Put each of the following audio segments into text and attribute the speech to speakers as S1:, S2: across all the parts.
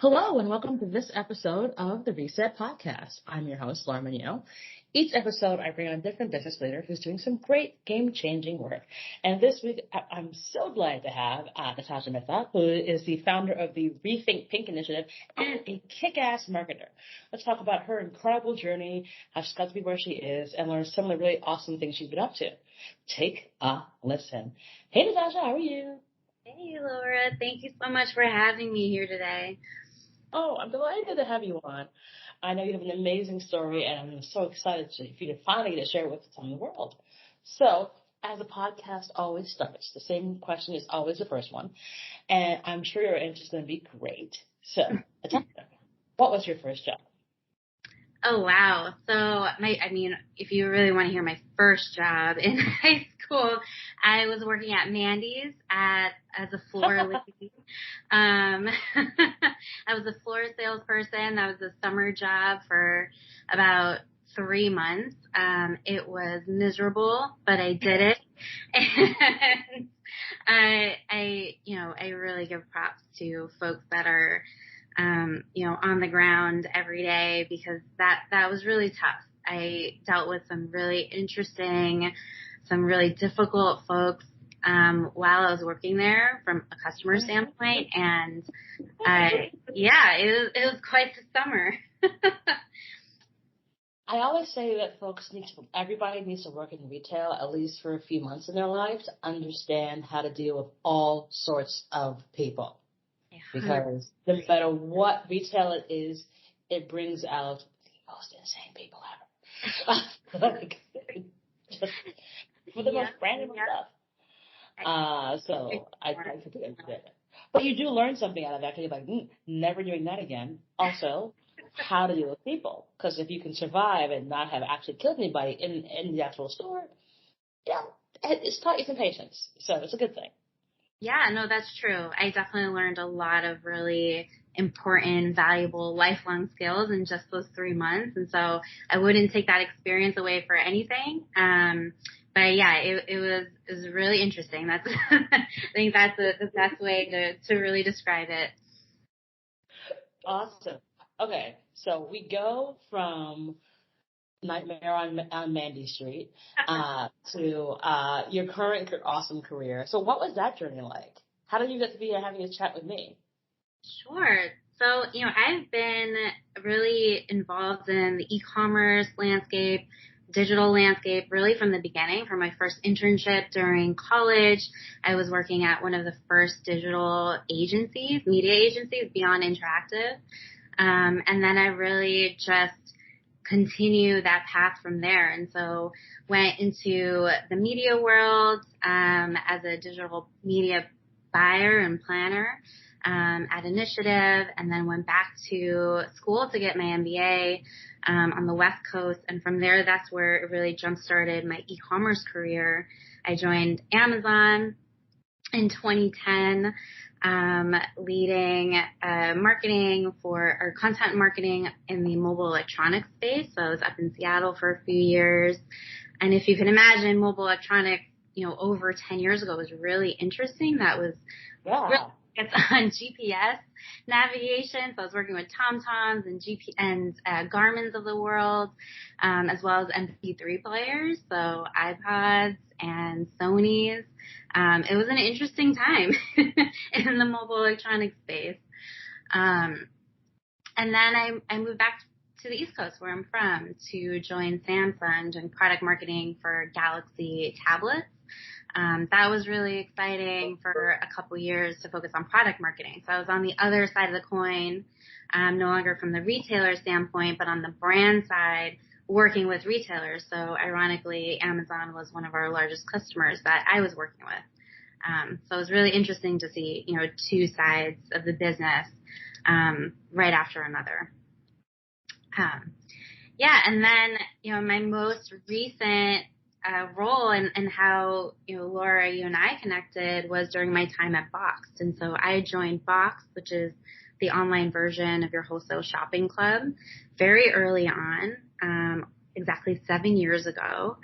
S1: Hello and welcome to this episode of the Reset Podcast. I'm your host, Laura Munoz. Each episode, I bring on a different business leader who's doing some great game-changing work. And this week, I'm so glad to have Nitasha Mehta, who is the founder of the Rethink Pink initiative and a kick-ass marketer. Let's talk about her incredible journey, how she's got to be where she is, and learn some of the really awesome things she's been up to. Take a listen. Hey, Nitasha, how are you?
S2: Hey, Laura. Thank you so much for having me here today.
S1: Oh, I'm delighted to have you on. I know you have an amazing story, and I'm so excited for you to finally get to share it with some of the world. So, as a podcast always starts, the same question is always the first one, and I'm sure your answer is going to be great. So, what was your first job?
S2: Oh, wow. So, if you really want to hear my first job in high school, I was working at Mandy's as a floor lady. I was a floor salesperson. That was a summer job for about 3 months. It was miserable, but I did it. And I really give props to folks that are on the ground every day, because that was really tough. I dealt with some really interesting, some really difficult folks while I was working there from a customer standpoint, and it was quite the summer.
S1: I always say that everybody needs to work in retail at least for a few months in their life to understand how to deal with all sorts of people. Because no matter what retail it is, it brings out the most insane people ever. Just for the most random stuff. So I completely understand it. But you do learn something out of that, because you're like, never doing that again. Also, how to deal with people. Because if you can survive and not have actually killed anybody in the actual store, it's taught you some patience. So it's a good thing.
S2: Yeah, no, that's true. I definitely learned a lot of really important, valuable, lifelong skills in just those 3 months. And so I wouldn't take that experience away for anything. But yeah, it was really interesting. That's, I think that's the best way to really describe it.
S1: Awesome. Okay. So we go from Nightmare on Mandy Street to your current awesome career. So what was that journey like? How did you get to be having a chat with me?
S2: Sure. So, I've been really involved in the e-commerce landscape, digital landscape, really from the beginning. From my first internship during college, I was working at one of the first digital agencies, media agencies, Beyond Interactive. And then I really just continue that path from there. And so went into the media world as a digital media buyer and planner at Initiative, and then went back to school to get my MBA on the West Coast. And from there, that's where it really jump-started my e-commerce career. I joined Amazon in 2010, leading marketing or content marketing in the mobile electronics space. So I was up in Seattle for a few years. And if you can imagine, mobile electronics, over 10 years ago was really interesting. That was really, it's on GPS navigation. So I was working with TomToms and Garmin's of the world, as well as MP3 players. So iPods and Sony's. It was an interesting time in the mobile electronics space. And then I moved back to the East Coast, where I'm from, to join Samsung doing product marketing for Galaxy tablets. That was really exciting for a couple years to focus on product marketing. So I was on the other side of the coin, no longer from the retailer standpoint, but on the brand side, working with retailers. So ironically, Amazon was one of our largest customers that I was working with. So it was really interesting to see, two sides of the business right after another. And then, my most recent role and how, Laura, you and I connected was during my time at Boxed. And so I joined Boxed, which is the online version of your wholesale shopping club, very early on, exactly 7 years ago.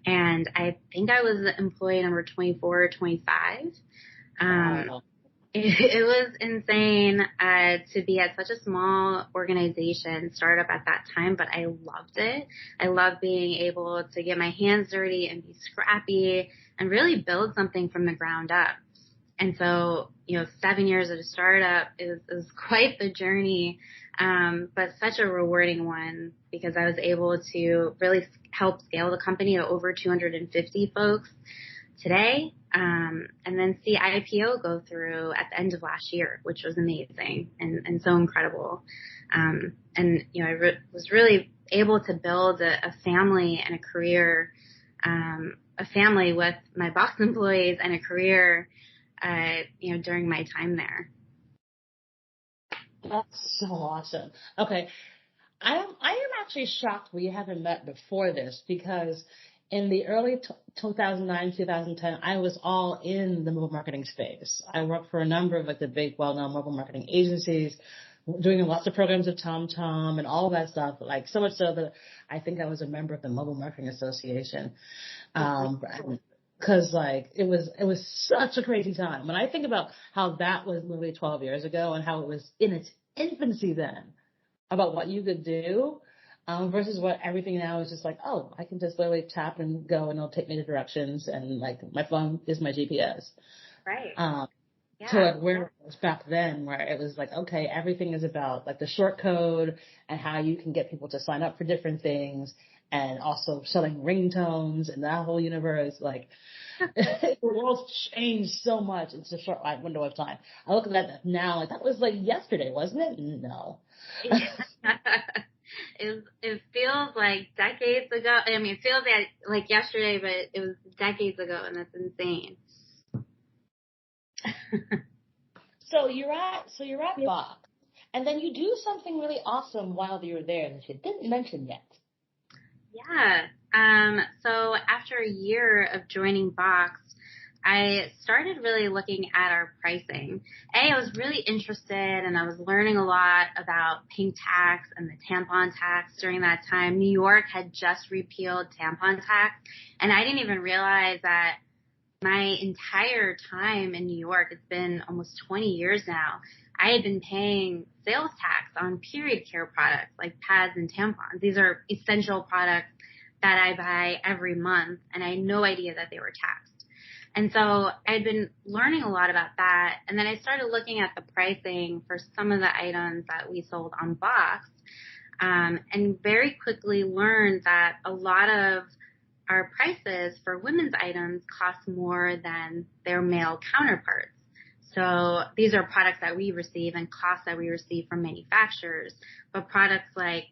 S2: And I think I was employee number 24 or 25.
S1: Wow.
S2: It was insane to be at such a small organization, startup at that time, but I loved it. I loved being able to get my hands dirty and be scrappy and really build something from the ground up. And so, 7 years at a startup is quite the journey, but such a rewarding one because I was able to really help scale the company to over 250 folks today, and then see IPO go through at the end of last year, which was amazing and so incredible. I was really able to build a family and a career, a family with my Box employees and a career, during my time there.
S1: That's so awesome. Okay. I am actually shocked we haven't met before this because in the early 2009, 2010, I was all in the mobile marketing space. I worked for a number of the big, well-known mobile marketing agencies, doing lots of programs with TomTom and all of that stuff. Like so much so that I think I was a member of the Mobile Marketing Association. Cause it was such a crazy time. When I think about how that was literally 12 years ago and how it was in its infancy then about what you could do, versus what everything now is just oh, I can just literally tap and go and it'll take me to directions and my phone is my GPS.
S2: Right.
S1: To where it was back then where it was okay, everything is about the short code and how you can get people to sign up for different things and also selling ringtones and that whole universe. The world's changed so much in such a short window of time. I look at that now, that was yesterday, wasn't it? No.
S2: It feels like decades ago. I mean, it feels like yesterday, but it was decades ago, and that's insane.
S1: So you're at Box, and then you do something really awesome while you're there that you didn't mention yet.
S2: Yeah. So after a year of joining Box, I started really looking at our pricing. I was really interested and I was learning a lot about pink tax and the tampon tax during that time. New York had just repealed tampon tax, and I didn't even realize that my entire time in New York, it's been almost 20 years now, I had been paying sales tax on period care products like pads and tampons. These are essential products that I buy every month, and I had no idea that they were taxed. And so I'd been learning a lot about that, and then I started looking at the pricing for some of the items that we sold on Box, and very quickly learned that a lot of our prices for women's items cost more than their male counterparts. So these are products that we receive and costs that we receive from manufacturers, but products like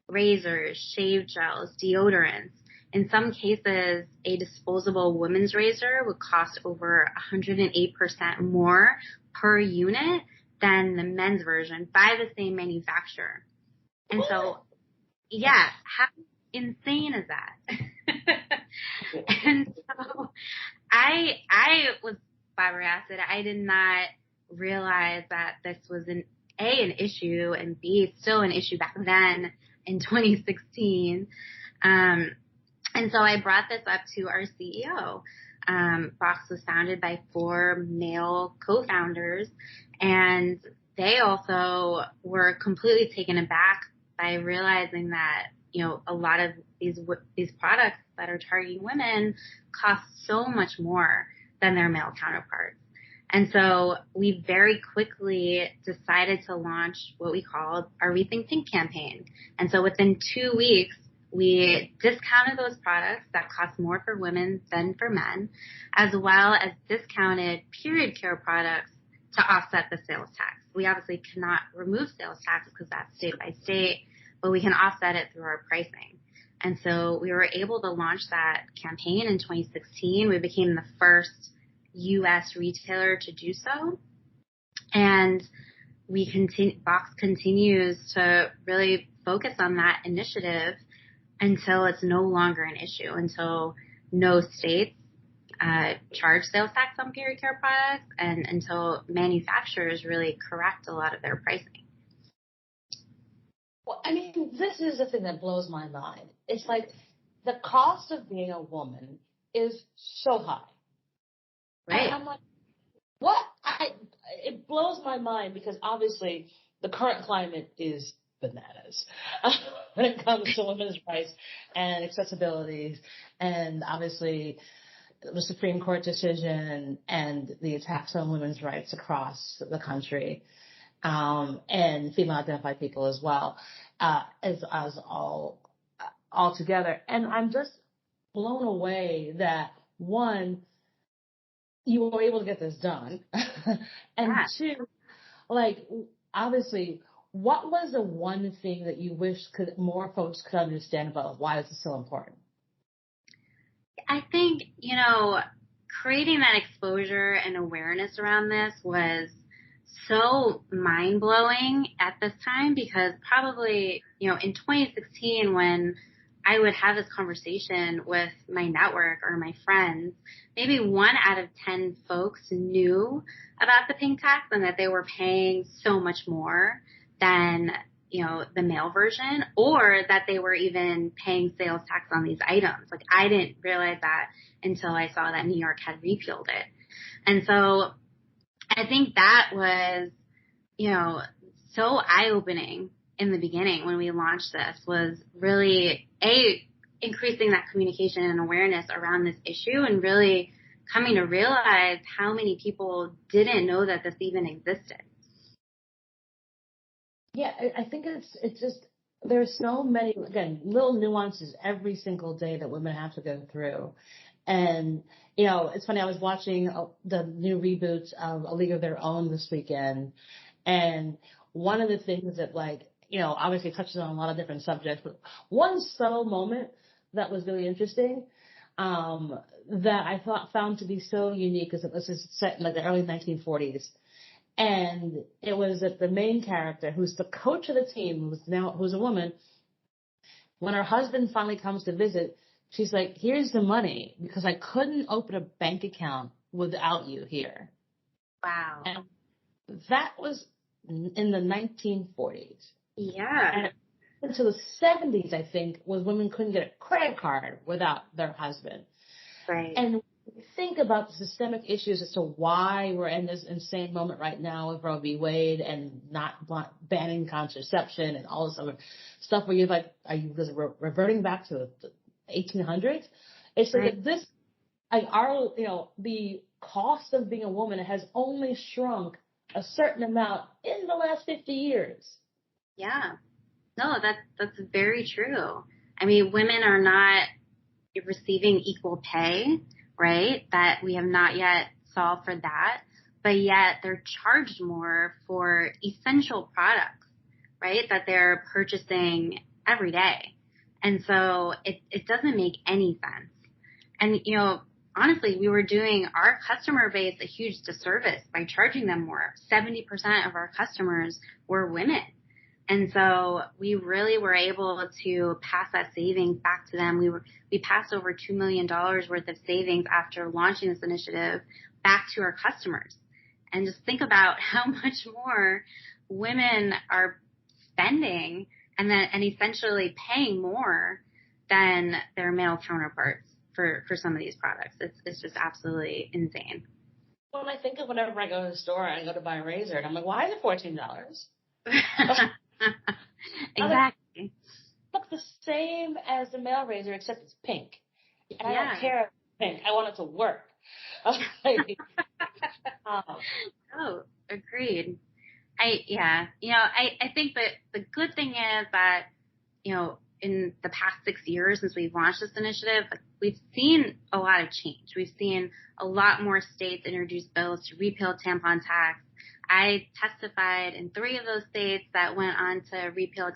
S2: razors, shave gels, deodorants. In some cases, a disposable women's razor would cost over 108% more per unit than the men's version by the same manufacturer. And so, yeah, how insane is that? And so I was flabbergasted. I did not realize that this was an issue, and B, still an issue back then in 2016. And so I brought this up to our CEO. Box was founded by 4 male co-founders, and they also were completely taken aback by realizing that, a lot of these products that are targeting women cost so much more than their male counterparts. And so we very quickly decided to launch what we called our Rethink Pink campaign. And so within 2 weeks, we discounted those products that cost more for women than for men, as well as discounted period care products to offset the sales tax. We obviously cannot remove sales tax because that's state by state, but we can offset it through our pricing. And so we were able to launch that campaign in 2016. We became the first U.S. retailer to do so. And Box continues to really focus on that initiative until it's no longer an issue, until no states charge sales tax on period care products, and until manufacturers really correct a lot of their pricing.
S1: Well, I mean, this is the thing that blows my mind. It's the cost of being a woman is so high.
S2: Right.
S1: And I'm what? it blows my mind because obviously the current climate is bananas when it comes to women's rights and accessibilities, and obviously the Supreme Court decision and the attacks on women's rights across the country, and female identified people as well, as all together. And I'm just blown away that one, you were able to get this done. And two, like, obviously, what was the one thing that you wish more folks could understand about why this is so important?
S2: I think, creating that exposure and awareness around this was so mind-blowing at this time, because probably, in 2016, when I would have this conversation with my network or my friends, maybe 1 out of 10 folks knew about the pink tax and that they were paying so much more than, the male version, or that they were even paying sales tax on these items. Like, I didn't realize that until I saw that New York had repealed it. And so I think that was, so eye-opening in the beginning when we launched this, was really, increasing that communication and awareness around this issue, and really coming to realize how many people didn't know that this even existed.
S1: Yeah, I think it's just, there's so many, again, little nuances every single day that women have to go through. And, it's funny, I was watching the new reboots of A League of Their Own this weekend. And one of the things that, obviously touches on a lot of different subjects, but one subtle moment that was really interesting, that I found to be so unique, is that this is set in the early 1940s. And it was that the main character, who's the coach of the team, who's a woman, when her husband finally comes to visit, she's like, here's the money, because I couldn't open a bank account without you here.
S2: Wow.
S1: And that was in the 1940s.
S2: Yeah.
S1: And into the 70s, I think, was women couldn't get a credit card without their husband.
S2: Right.
S1: And think about the systemic issues as to why we're in this insane moment right now with Roe v. Wade and not banning contraception and all this other stuff, where you're like, are you just reverting back to the 1800s? It's like
S2: right.
S1: this, the cost of being a woman has only shrunk a certain amount in the last 50 years.
S2: Yeah. No, that's very true. I mean, women are not receiving equal pay, right? That we have not yet solved for that, but yet they're charged more for essential products, right? That they're purchasing every day. And so it doesn't make any sense. And, honestly, we were doing our customer base a huge disservice by charging them more. 70% of our customers were women. And so we really were able to pass that savings back to them. We passed over $2 million worth of savings after launching this initiative back to our customers. And just think about how much more women are spending and essentially paying more than their male counterparts for some of these products. It's just absolutely insane.
S1: When I think of whenever I go to the store and I go to buy a razor, and I'm like, why is it $14?
S2: Exactly.
S1: Look the same as the male razor, except it's pink. And I don't care if it's pink. I want it to work.
S2: Oh, agreed. I think that the good thing is that, in the past 6 years since we've launched this initiative, we've seen a lot of change. We've seen a lot more states introduce bills to repeal tampon tax. I testified in 3 of those states that went on to repeal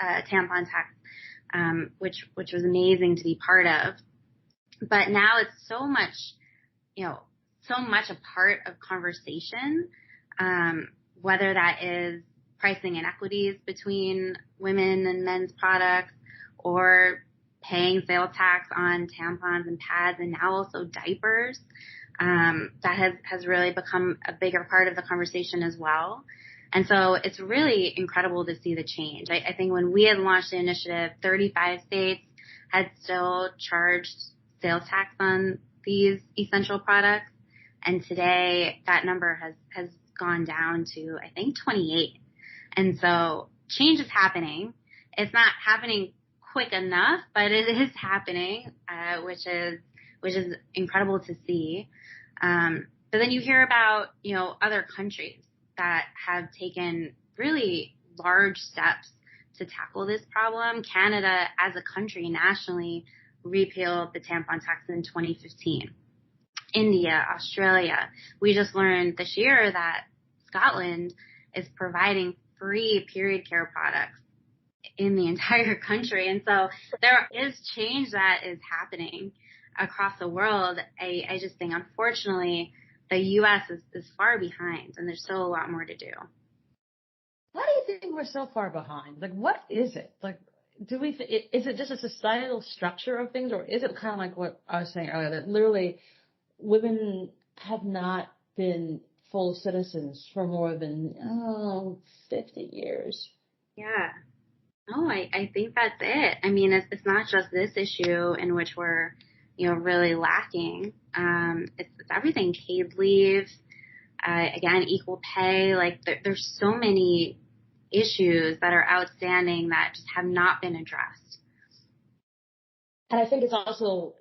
S2: tampon tax, which was amazing to be part of. But now it's so much a part of conversation, whether that is pricing inequities between women and men's products, or paying sales tax on tampons and pads, and now also diapers. That has really become a bigger part of the conversation as well. And so it's really incredible to see the change. I think when we had launched the initiative, 35 states had still charged sales tax on these essential products. And today that number has gone down to, I think, 28. And so change is happening. It's not happening quick enough, but it is happening, which is incredible to see. But then you hear about, other countries that have taken really large steps to tackle this problem. Canada, as a country nationally, repealed the tampon tax in 2015. India, Australia. We just learned this year that Scotland is providing free period care products in the entire country. And so there is change that is happening across the world. I just think, unfortunately, the U.S. is far behind, and there's still a lot more to do.
S1: Why do you think we're so far behind? Like, what is it? Like, is it just a societal structure of things, or is it kind of like what I was saying earlier, that literally women have not been full citizens for more than 50 years?
S2: Yeah. No, I think that's it. I mean, it's not just this issue in which we're, really lacking. It's everything. Paid leave, again, equal pay. Like there's so many issues that are outstanding that just have not been addressed.
S1: And I think it's also,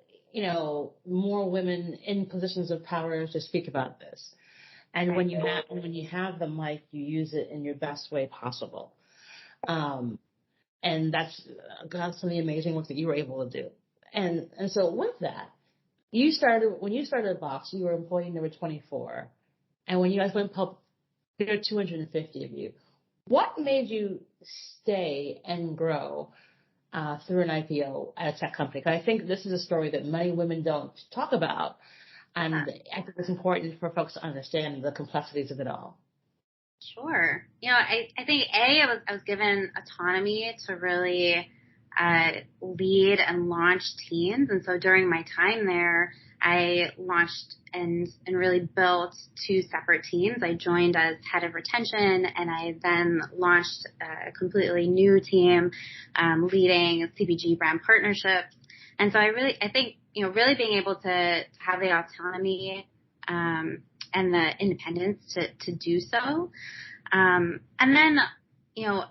S1: more women in positions of power to speak about this. And when you have the mic, you use it in your best way possible. And that's some amazing work that you were able to do. And so with that, when you started at Box, you were employee number 24. And when you guys went public, there are 250 of you. What made you stay and grow through an IPO at a tech company? Because I think this is a story that many women don't talk about. And I think it's important for folks to understand the complexities of it all.
S2: Sure. I think I was given autonomy to really lead and launch teams. And so during my time there, I launched and really built 2 separate teams. I joined as head of retention, and I then launched a completely new team leading CPG brand partnerships. And so I think, really being able to have the autonomy and the independence to do so. And then,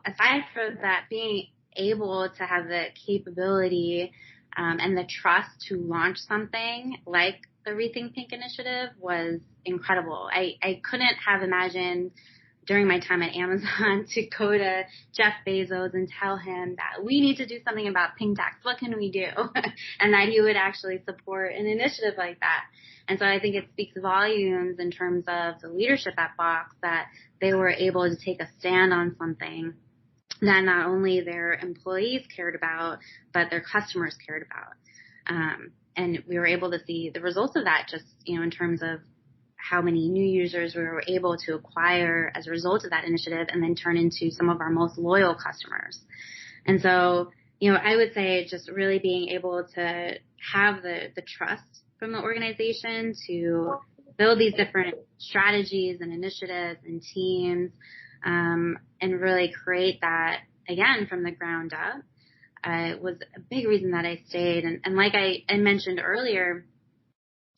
S2: aside from that, being able to have the capability and the trust to launch something like the Rethink Pink initiative was incredible. I couldn't have imagined during my time at Amazon to go to Jeff Bezos and tell him that we need to do something about pink tax. What can we do? And that he would actually support an initiative like that. And so I think it speaks volumes in terms of the leadership at Box that they were able to take a stand on something that not only their employees cared about, but their customers cared about. And we were able to see the results of that just, in terms of how many new users we were able to acquire as a result of that initiative and then turn into some of our most loyal customers. And so, I would say just really being able to have the trust from the organization to build these different strategies and initiatives and teams, and really create that, again, from the ground up, was a big reason that I stayed. And like I mentioned earlier,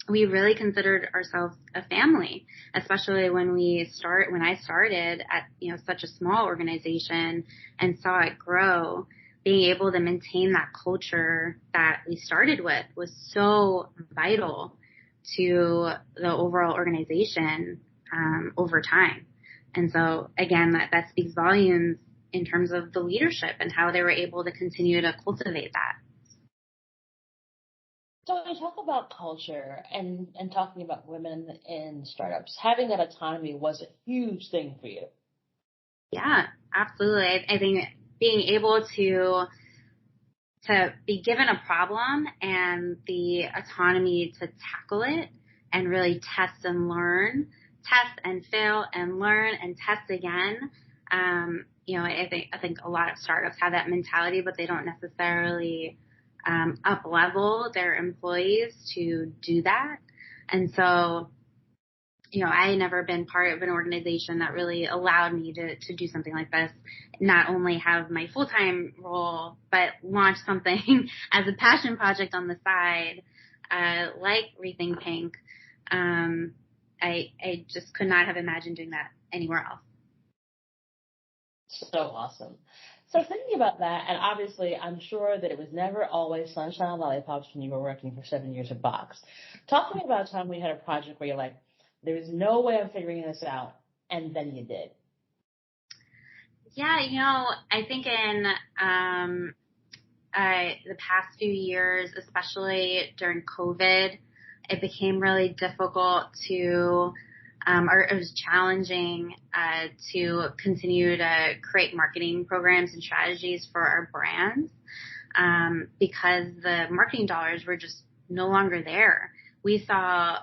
S2: we really considered ourselves a family, especially when I started at, such a small organization and saw it grow. Being able to maintain that culture that we started with was so vital to the overall organization over time. And so, again, that speaks volumes in terms of the leadership and how they were able to continue to cultivate that.
S1: So when you talk about culture and talking about women in startups, having that autonomy was a huge thing for you.
S2: Yeah, absolutely. I think being able to be given a problem and the autonomy to tackle it and really test and learn, test and fail and learn and test again. I think a lot of startups have that mentality, but they don't necessarily up level their employees to do that. And so, I had never been part of an organization that really allowed me to do something like this, not only have my full-time role, but launch something as a passion project on the side, like Rethink Pink. I just could not have imagined doing that anywhere else.
S1: So awesome. So thinking about that, and obviously I'm sure that it was never always sunshine and lollipops when you were working for 7 years at Box. Talk to me about a time when you had a project where you're like, there's no way I'm figuring this out, and then you did.
S2: Yeah, I think in the past few years, especially during COVID, it became really difficult to, or it was challenging to continue to create marketing programs and strategies for our brands because the marketing dollars were just no longer there. We saw,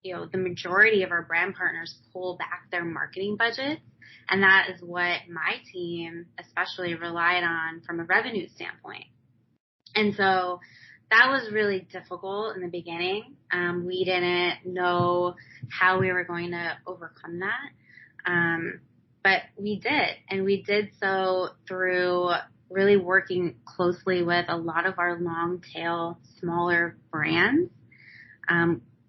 S2: the majority of our brand partners pull back their marketing budgets. And that is what my team especially relied on from a revenue standpoint. And so that was really difficult in the beginning. We didn't know how we were going to overcome that. But we did. And we did so through really working closely with a lot of our long tail, smaller brands.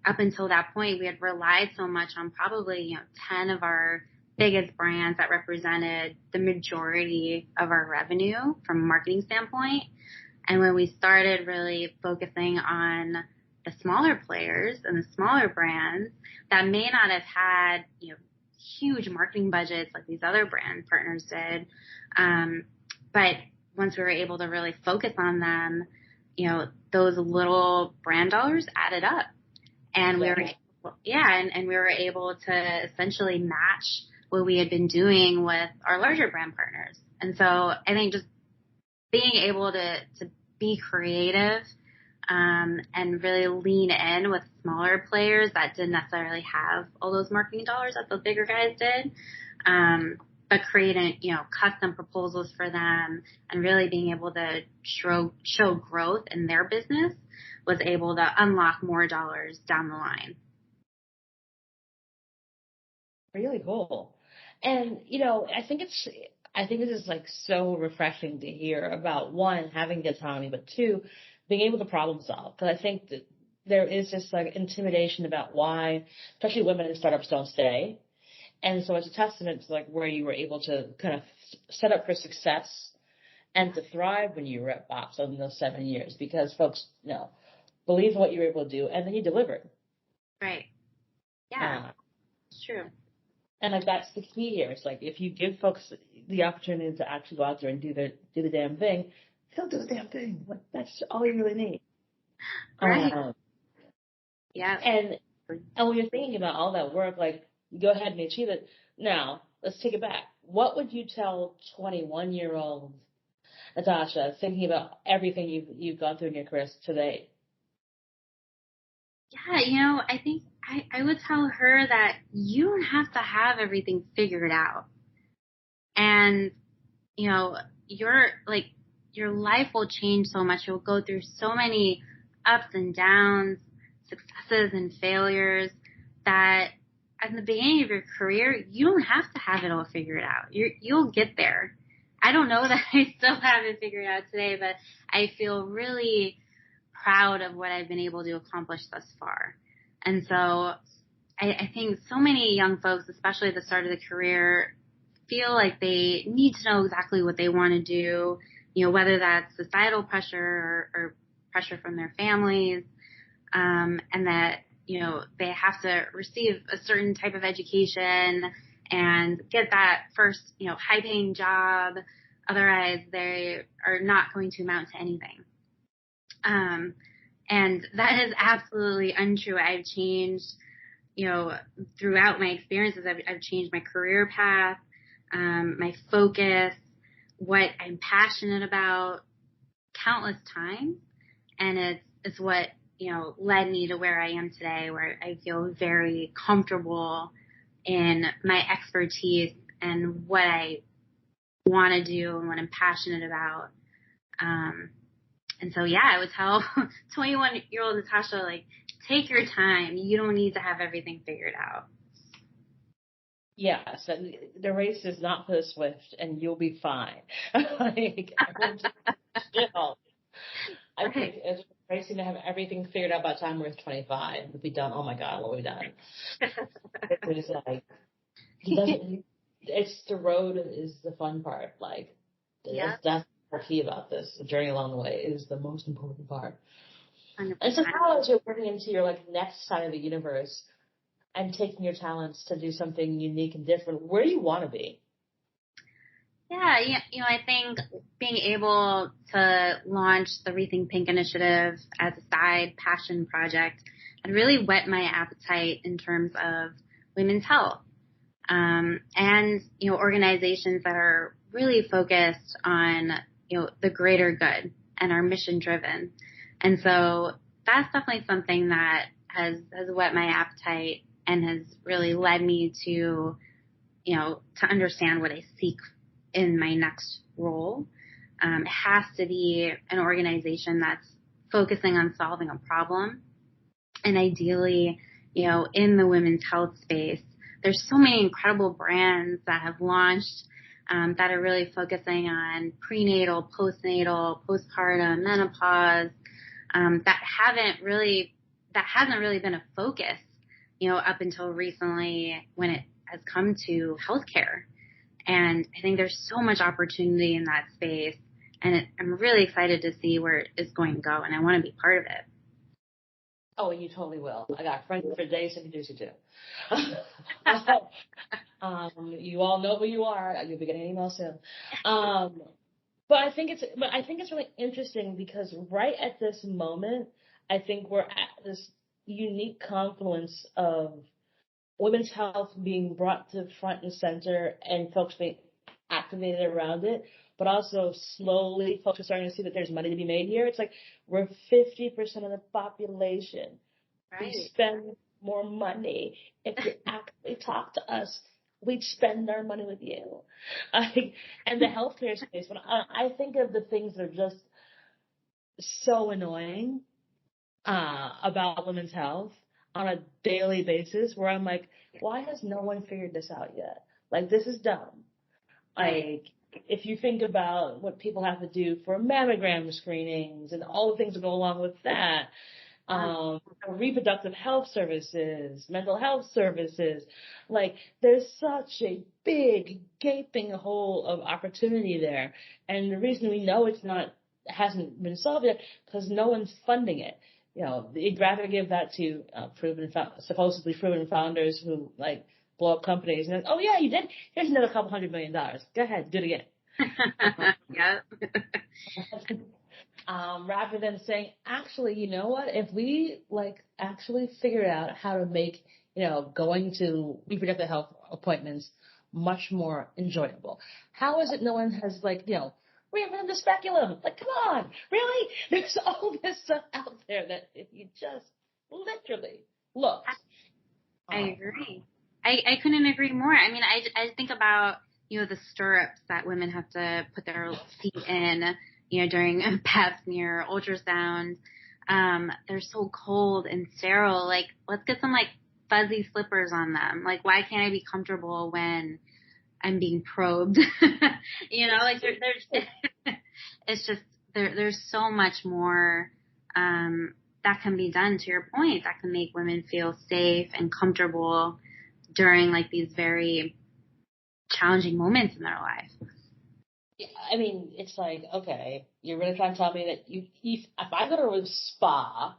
S2: Up until that point, we had relied so much on probably, 10 of our biggest brands that represented the majority of our revenue from a marketing standpoint. And when we started really focusing on the smaller players and the smaller brands that may not have had, huge marketing budgets like these other brand partners did, but once we were able to really focus on them, those little brand dollars added up. And we were able to essentially match what we had been doing with our larger brand partners. And so I think just being able to be creative and really lean in with smaller players that didn't necessarily have all those marketing dollars that the bigger guys did, but creating, custom proposals for them and really being able to show growth in their business was able to unlock more dollars down the line.
S1: Really cool. And, I think it is like so refreshing to hear about one, having the autonomy, but two, being able to problem solve. Because I think that there is this like intimidation about why, especially women in startups don't stay. And so it's a testament to like where you were able to kind of set up for success and to thrive when you were at Box in those 7 years, because folks, believe in what you were able to do, and then you delivered.
S2: Right. Yeah. It's true.
S1: And like that's the key here. It's like if you give folks the opportunity to actually go out there and do the damn thing, they'll do the damn thing. Like that's all you really need.
S2: Right. Yeah.
S1: And when you're thinking about all that work, like you go ahead and achieve it. Now let's take it back. What would you tell 21-year-old Nitasha thinking about everything you've gone through in your career today?
S2: Yeah, I think I would tell her that you don't have to have everything figured out. And, your life will change so much. You'll go through so many ups and downs, successes and failures that at the beginning of your career, you don't have to have it all figured out. You'll get there. I don't know that I still have it figured out today, but I feel really proud of what I've been able to accomplish thus far. And so I think so many young folks, especially at the start of the career, feel like they need to know exactly what they want to do, whether that's societal pressure or pressure from their families, and that, they have to receive a certain type of education and get that first, high-paying job. Otherwise, they are not going to amount to anything. And that is absolutely untrue. I've changed, throughout my experiences, I've changed my career path, my focus, what I'm passionate about countless times. And it's what, led me to where I am today, where I feel very comfortable in my expertise and what I want to do and what I'm passionate about. And so, I would tell 21-year-old Nitasha, like, take your time. You don't need to have everything figured out.
S1: Yes, and the race is not for the swift, and you'll be fine. Like, still, I think it's racing to have everything figured out by the time we're 25. We'll be done. Oh my God, what have we done? It's like It's the road is the fun part. Like,
S2: Yeah.
S1: that's the key about this. The journey along the way is the most important part.
S2: 100%.
S1: And so now as you're working into your like next side of the universe and taking your talents to do something unique and different, where do you want to be?
S2: Yeah, I think being able to launch the Rethink Pink initiative as a side passion project had really whet my appetite in terms of women's health. And, organizations that are really focused on, the greater good and are mission driven. And so that's definitely something that has whet my appetite and has really led me to, to understand what I seek in my next role. It has to be an organization that's focusing on solving a problem. And ideally, in the women's health space, there's so many incredible brands that have launched that are really focusing on prenatal, postnatal, postpartum, menopause, that hasn't really been a focus, up until recently when it has come to healthcare. And I think there's so much opportunity in that space, and I'm really excited to see where it's going to go, and I want to be part of it.
S1: Oh, you totally will. I got friends for days to introduce you to. You all know who you are. You'll be getting an email soon. But I think it's really interesting because right at this moment, I think we're at this unique confluence of women's health being brought to front and center and folks being activated around it, but also slowly folks are starting to see that there's money to be made here. It's like we're 50% of the population.
S2: Right.
S1: We spend more money. If you actually talk to us, we'd spend our money with you. And the healthcare space, when I think of the things that are just so annoying about women's health on a daily basis, where I'm like, why has no one figured this out yet? Like, this is dumb. Like, if you think about what people have to do for mammogram screenings and all the things that go along with that, reproductive health services, mental health services, like, there's such a big gaping hole of opportunity there. And the reason we know hasn't been solved yet, because no one's funding it. You'd rather give that to supposedly proven founders who like blow up companies and then, oh yeah, you did. Here's another couple $100 million. Go ahead, do it again.
S2: Yeah.
S1: Rather than saying, actually, you know what? If we actually figured out how to make going to reproductive health appointments much more enjoyable, how is it no one has reinvented the speculum? Like, come on, really? There's all this stuff out there that if you just literally looked.
S2: I agree. I couldn't agree more. I mean, I think about, the stirrups that women have to put their feet in, during a pap smear, ultrasound. They're so cold and sterile. Like, let's get some fuzzy slippers on them. Like, why can't I be comfortable when I'm being probed? It's just, there's so much more, that can be done, to your point, that can make women feel safe and comfortable during these very challenging moments in their life.
S1: Yeah, I mean, it's like, okay, you're really trying to tell me that if I go to a spa,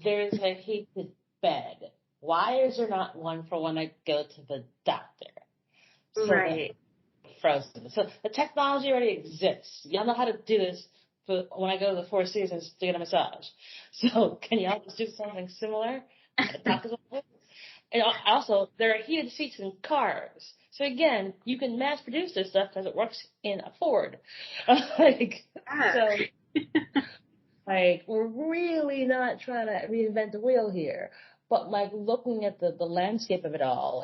S1: there's a heated bed. Why is there not one for when I go to the doctor? So
S2: right.
S1: Frozen. So the technology already exists. Y'all know how to do this for when I go to the Four Seasons to get a massage. So can y'all just do something similar? And also, there are heated seats in cars. So again, you can mass produce this stuff because it works in a Ford. We're really not trying to reinvent the wheel here. But looking at the landscape of it all,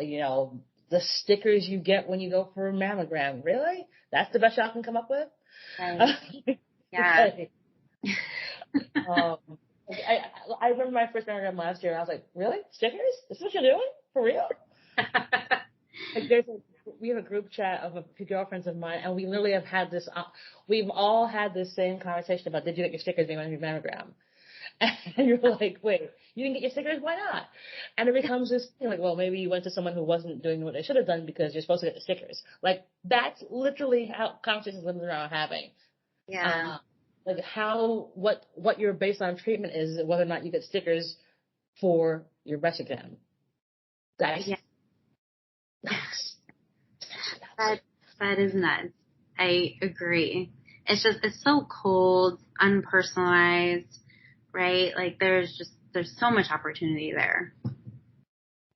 S1: the stickers you get when you go for a mammogram, really? That's the best y'all can come up with?
S2: Right. Yeah.
S1: I remember my first mammogram last year, and I was like, really? Stickers? This is what you're doing? For real? We have a group chat of a few girlfriends of mine, and we literally have had this, we've all had this same conversation about, did you get your stickers when you went to your mammogram? And you're like, wait, you didn't get your stickers? Why not? And it becomes this thing like, well, maybe you went to someone who wasn't doing what they should have done because you're supposed to get the stickers. Like, that's literally how conversations women are having.
S2: Yeah.
S1: Like what your baseline treatment is whether or not you get stickers for your breast exam. That's
S2: Yeah.
S1: nuts.
S2: That is nuts. I agree. It's so cold, unpersonalized, right? Like there's so much opportunity there.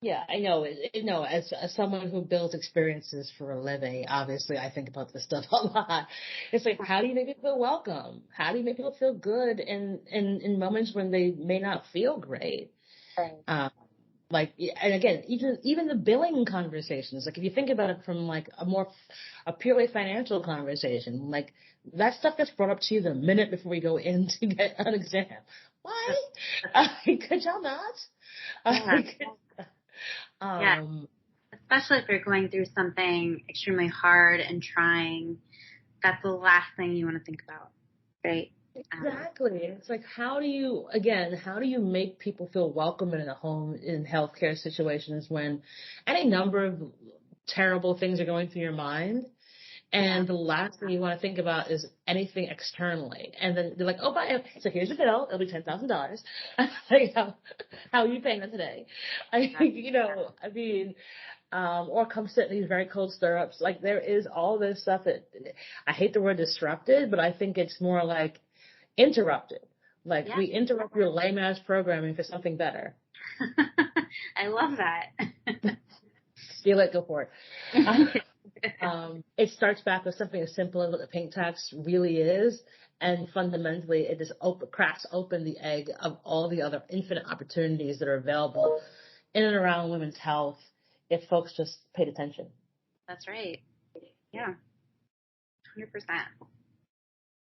S1: Yeah, I know. No, as someone who builds experiences for a living, obviously I think about this stuff a lot. It's like, how do you make people feel welcome? How do you make people feel good in moments when they may not feel great?
S2: Right.
S1: Like, and again, even the billing conversations, like if you think about it from like a purely financial conversation, like that stuff gets brought up to you the minute before you go in to get an exam. Why? Could y'all not?
S2: Yeah. Yeah.
S1: Um,
S2: Especially if you're going through something extremely hard and trying, that's the last thing you want to think about, right?
S1: exactly. It's like, how do you make people feel welcome in a home in healthcare situations when any number of terrible things are going through your mind? And the last thing you want to think about is anything externally. And then they're like, oh, so here's your bill. It'll be $10,000. Like, how are you paying that today? Or come sit in these very cold stirrups. Like, there is all this stuff that, I hate the word disrupted, but I think it's more like interrupted. Like, we interrupt your lame ass programming for something better.
S2: I love that.
S1: Steal it, go for it. It starts back with something as simple as what the pink tax really is, and fundamentally it just cracks open the egg of all the other infinite opportunities that are available in and around women's health if folks just paid attention.
S2: That's right. Yeah. 100%.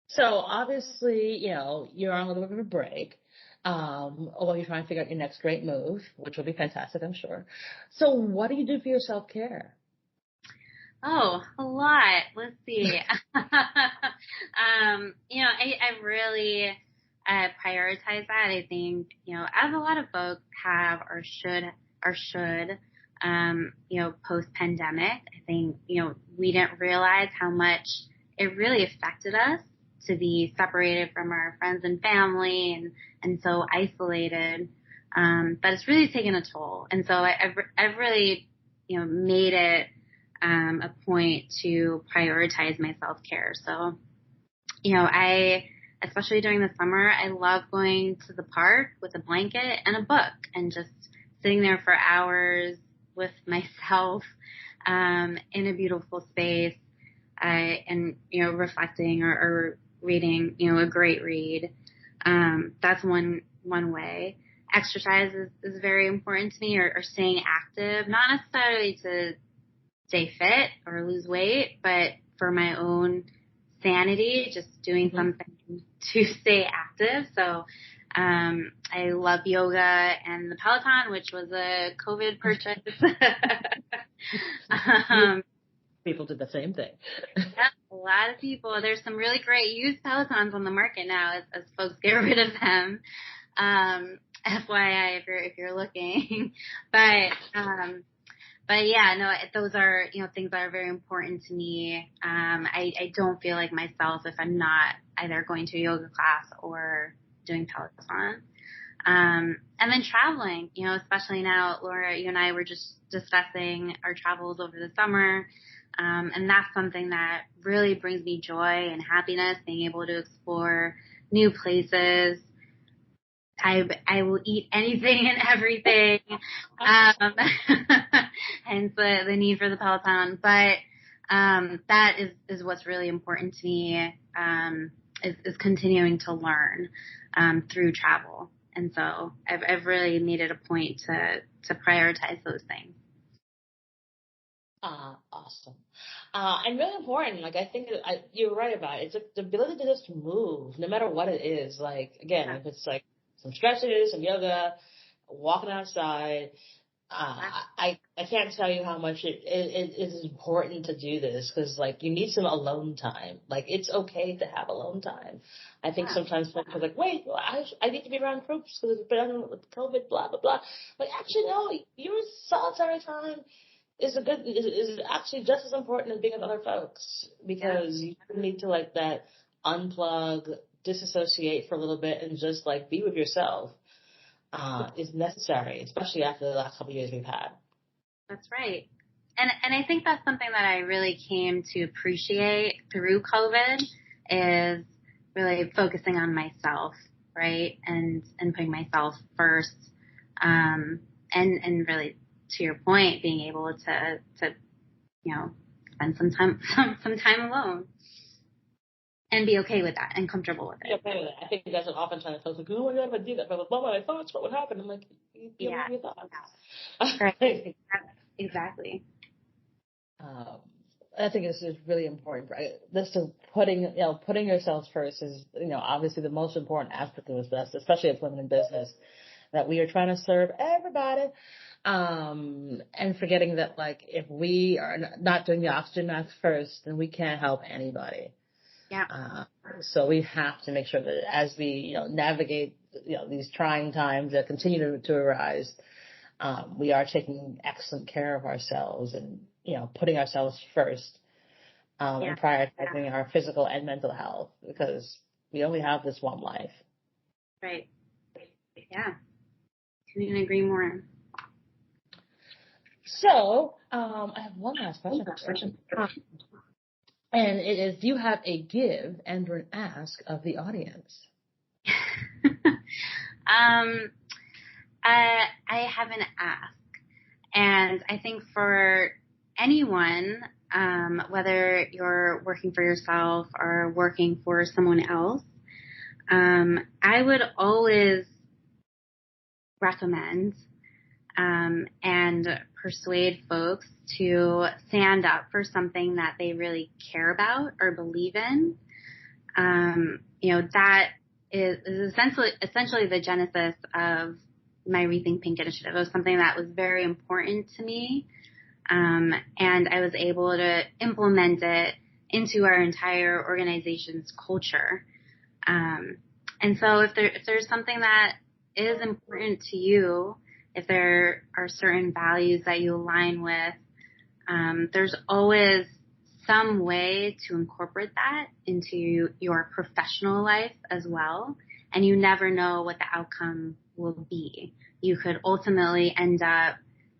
S1: So obviously, you're on a little bit of a break. Although you're trying to figure out your next great move, which will be fantastic, I'm sure. So what do you do for your self-care?
S2: Oh, a lot. Let's see. I really prioritize that. I think, as a lot of folks have or should, post pandemic, I think, we didn't realize how much it really affected us to be separated from our friends and family and so isolated. But it's really taken a toll. And so I've really, made it a point to prioritize my self-care. So, especially during the summer, I love going to the park with a blanket and a book and just sitting there for hours with myself, in a beautiful space, and, reflecting or reading, a great read. That's one way. Exercise is very important to me, or staying active, not necessarily to stay fit or lose weight, but for my own sanity, just doing something to stay active. So, I love yoga and the Peloton, which was a COVID purchase.
S1: People did the same thing.
S2: Yeah, a lot of people. There's some really great used Pelotons on the market now as folks get rid of them. FYI, if you're looking, but yeah, no, those are, things that are very important to me. I don't feel like myself if I'm not either going to a yoga class or doing Peloton. And then traveling, especially now, Laura, you and I were just discussing our travels over the summer. And that's something that really brings me joy and happiness, being able to explore new places. I will eat anything and everything. Hence the need for the Peloton. But, that is what's really important to me, is continuing to learn, through travel. And so I've really made it a point to prioritize those things.
S1: Awesome. And really important. Like, I think you're right about it. It's like the ability to just move, no matter what it is. Like, again, if it's like some stretches, some yoga, walking outside, I can't tell you how much it is important to do this because, like, you need some alone time. Like, it's okay to have alone time. I think sometimes people are like, wait, well, I need to be around groups because it's been with COVID, blah, blah, blah. But actually, no, your solitary time is actually just as important as being with other folks because you need to, like, that unplug, disassociate for a little bit and just, like, be with yourself. Is necessary, especially after the last couple of years we've had.
S2: That's right. And I think that's something that I really came to appreciate through COVID is really focusing on myself, right? And putting myself first. And really, to your point, being able to, spend some time alone. And be okay with that and comfortable with it.
S1: Be okay with it. I think that's what oftentimes folks are like, oh my God, if I do that, but what were my thoughts? What would happen? I'm like, you have your thoughts.
S2: Right. Exactly.
S1: I think this is really important, right? This is putting yourselves first is, obviously the most important aspect of this, especially as women in business, that we are trying to serve everybody. And forgetting that, like, if we are not doing the oxygen mask first, then we can't help anybody.
S2: Yeah.
S1: So we have to make sure that as we, navigate, these trying times that continue to arise, we are taking excellent care of ourselves and, putting ourselves first, and prioritizing our physical and mental health because we only have this one life.
S2: Right. Yeah. Couldn't agree more.
S1: So, I have one last question. And it is, do you have a give and or an ask of the audience?
S2: I have an ask. And I think for anyone, whether you're working for yourself or working for someone else, I would always recommend and persuade folks to stand up for something that they really care about or believe in. That is essentially the genesis of my Rethink Pink initiative. It was something that was very important to me. And I was able to implement it into our entire organization's culture. And so if there's something that is important to you, if there are certain values that you align with, there's always some way to incorporate that into your professional life as well. And you never know what the outcome will be. You could ultimately end up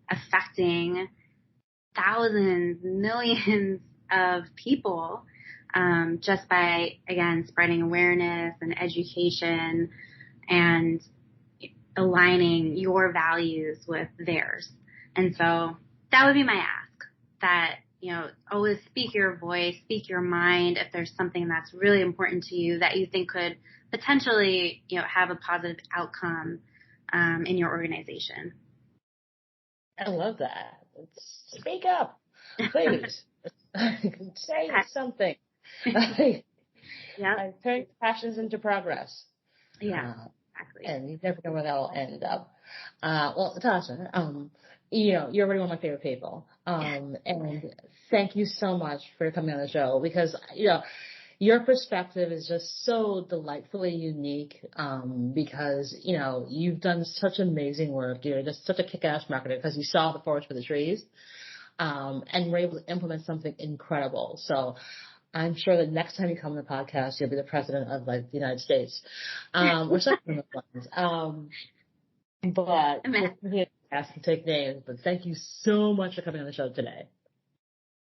S2: affecting thousands, millions of people, just by, again, spreading awareness and education and aligning your values with theirs. And so that would be my ask, that, always speak your voice, speak your mind. If there's something that's really important to you that you think could potentially, have a positive outcome, in your organization.
S1: I love that. Speak up, please. Say something.
S2: Yeah.
S1: Turn passions into progress.
S2: Yeah. Exactly.
S1: And you never know where that'll end up. Well, Natasha, you're already one of my favorite people. And thank you so much for coming on the show because, your perspective is just so delightfully unique, because, you've done such amazing work. You're just such a kick-ass marketer because you saw the forest for the trees, and were able to implement something incredible. So I'm sure that next time you come on the podcast, you'll be the president of, like, the United States, or something like that. But we'll here to ask and take names. But thank you so much for coming on the show today.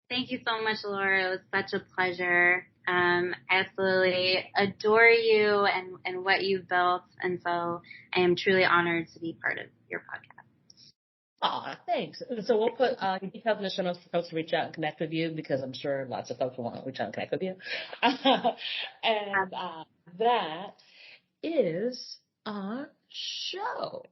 S2: Thank you so much, Laura. It was such a pleasure. I absolutely adore you and what you've built. And so I am truly honored to be part of your podcast.
S1: Aw, thanks. So we'll put details in the show notes for folks to reach out and connect with you because I'm sure lots of folks will want to reach out and connect with you. And that is our show.